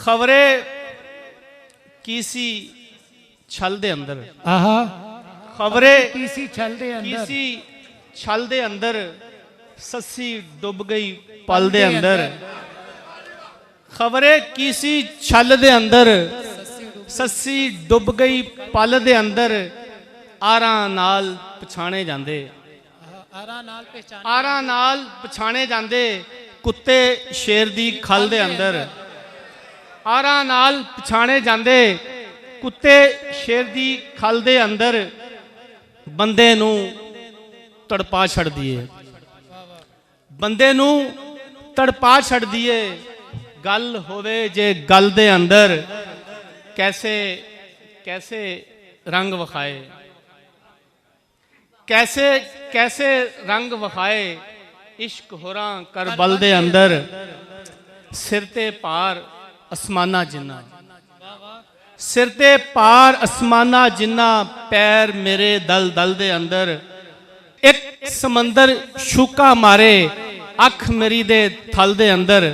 खबरे किसी छल दे अंदर आहा खबरे किसी छल दे अंदर किसी छल दे अंदर सस्सी डुब गई पल दे अंदर खबरे किसी छल दे अंदर सस्सी डुब गई पल दे अंदर आरा नाल पछाणे जांदे आरा नाल पछाणे जांदे कुत्ते शेर दी खल दे अंदर आरा नाल पछाणे जांदे कुत्ते शेर दी खल दे अंदर बंदे नू तड़पा छड़ दिए बंदे नू तड़पा छड़ दिए गल होवे जे गल दे अंदर कैसे कैसे रंग वखाए कैसे कैसे रंग वखाए इश्क होरां कर बल दे अंदर सिर ते पार आसमाना जिन्ना सिर ते पार आसमाना जिन्ना पैर मेरे दल दल दे अंदर एक समंदर शूका मारे अख मेरी दे थल दे अंदर